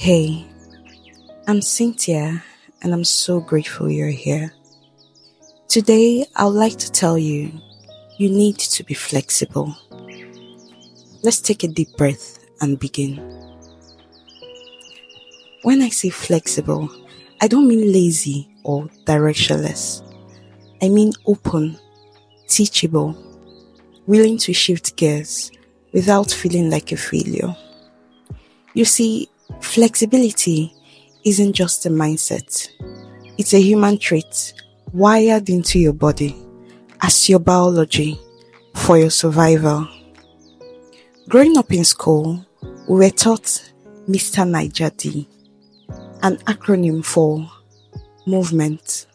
Hey, I'm Cynthia and I'm so grateful you're here. Today, I would like to tell you, you need to be flexible. Let's take a deep breath and begin. When I say flexible, I don't mean lazy or directionless. I mean open, teachable, willing to shift gears without feeling like a failure. You see, flexibility isn't just a mindset. It's a human trait wired into your body as your biology for your survival. Growing up in school, we were taught Mr. Niger D, an acronym for movement,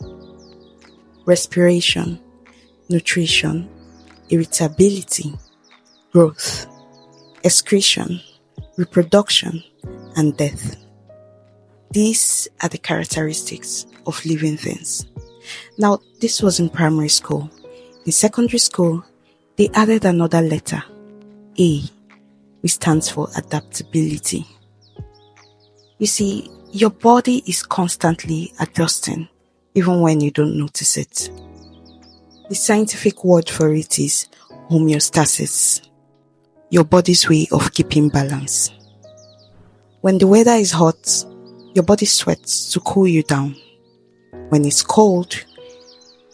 respiration, nutrition, irritability, growth, excretion, reproduction, and death. These are the characteristics of living things. Now, this was in primary school. In secondary school, they added another letter, A, which stands for adaptability. You see, your body is constantly adjusting, even when you don't notice it. The scientific word for it is homeostasis, your body's way of keeping balance. When the weather is hot, your body sweats to cool you down. When it's cold,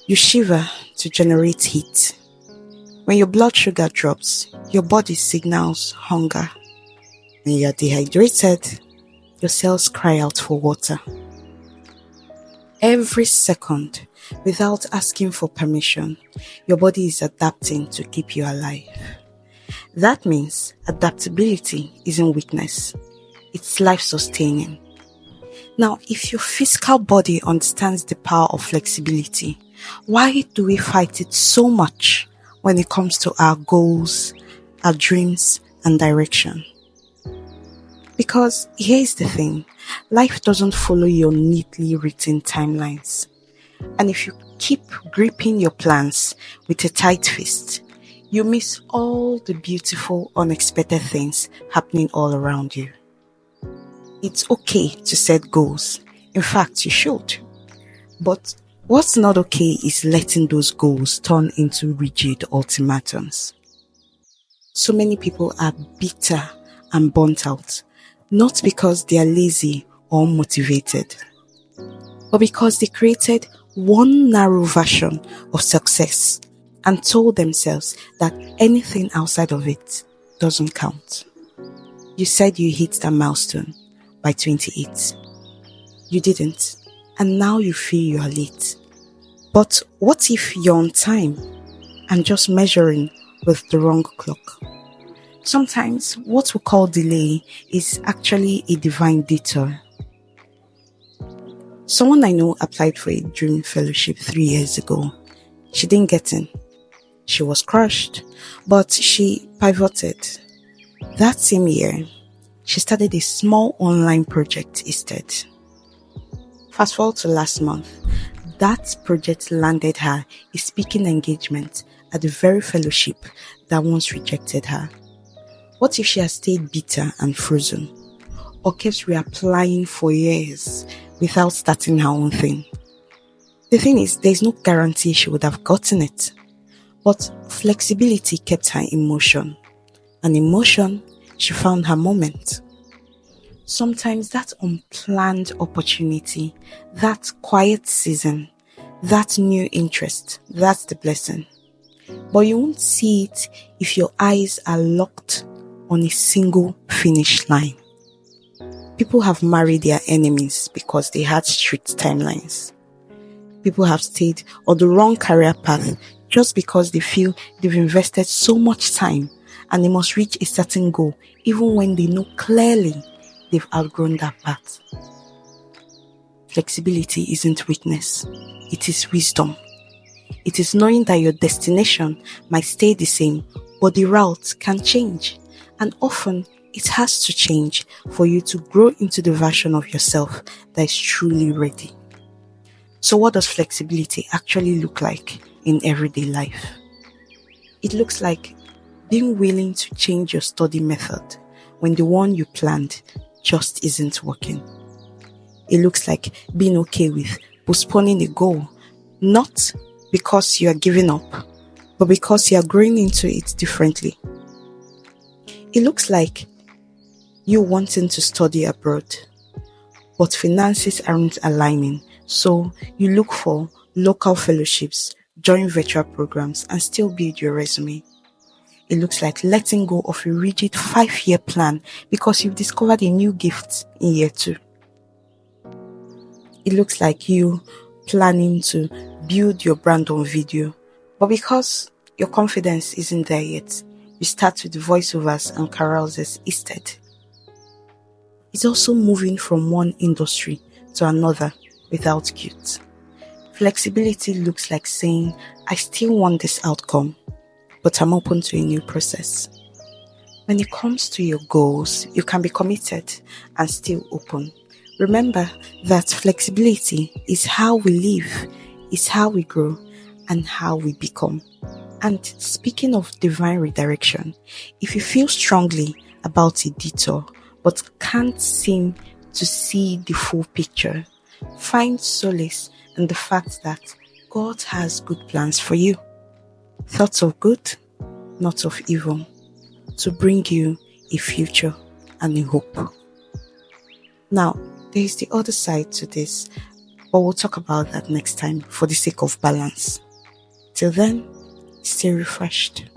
you shiver to generate heat. When your blood sugar drops, your body signals hunger. When you're dehydrated, your cells cry out for water. Every second, without asking for permission, your body is adapting to keep you alive. That means adaptability isn't weakness, it's life-sustaining. Now, if your physical body understands the power of flexibility, why do we fight it so much when it comes to our goals, our dreams, and direction? Because here's the thing, life doesn't follow your neatly written timelines. And if you keep gripping your plans with a tight fist, you miss all the beautiful, unexpected things happening all around you. It's okay to set goals. In fact, you should. But what's not okay is letting those goals turn into rigid ultimatums. So many people are bitter and burnt out, not because they are lazy or unmotivated, but because they created one narrow version of success and told themselves that anything outside of it doesn't count. You said you hit that milestone by 28. You didn't, and now you feel you are late. But what if you're on time and just measuring with the wrong clock? Sometimes what we call delay is actually a divine detour. Someone I know applied for a dream fellowship 3 years ago. She didn't get in. She was crushed, but she pivoted. That same year, she started a small online project instead. Fast forward to last month, that project landed her a speaking engagement at the very fellowship that once rejected her. What if she had stayed bitter and frozen, or kept reapplying for years without starting her own thing? The thing is, there's no guarantee she would have gotten it, but flexibility kept her in motion, and in motion, she found her moment. Sometimes that unplanned opportunity, that quiet season, that new interest, that's the blessing. But you won't see it if your eyes are locked on a single finish line. People have married their enemies because they had strict timelines. People have stayed on the wrong career path just because they feel they've invested so much time and they must reach a certain goal even when they know clearly they've outgrown that path. Flexibility isn't weakness, it is wisdom. It is knowing that your destination might stay the same, but the route can change. And often, it has to change for you to grow into the version of yourself that is truly ready. So what does flexibility actually look like in everyday life? It looks like being willing to change your study method when the one you planned just isn't working. It looks like being okay with postponing a goal, not because you are giving up, but because you are growing into it differently. It looks like you wanting to study abroad, but finances aren't aligning, so you look for local fellowships, join virtual programs, and still build your resume. It looks like letting go of a rigid 5-year plan because you've discovered a new gift in year 2. It looks like you planning to build your brand on video, but because your confidence isn't there yet, you start with voiceovers and carousels instead. It's also moving from one industry to another without guilt. Flexibility looks like saying, I still want this outcome, but I'm open to a new process. When it comes to your goals, you can be committed and still open. Remember that flexibility is how we live, is how we grow, and how we become. And speaking of divine redirection, if you feel strongly about a detour but can't seem to see the full picture, find solace in the fact that God has good plans for you. Thoughts of good, not of evil, to bring you a future and a hope. Now, there is the other side to this, but we'll talk about that next time for the sake of balance. Till then, stay refreshed.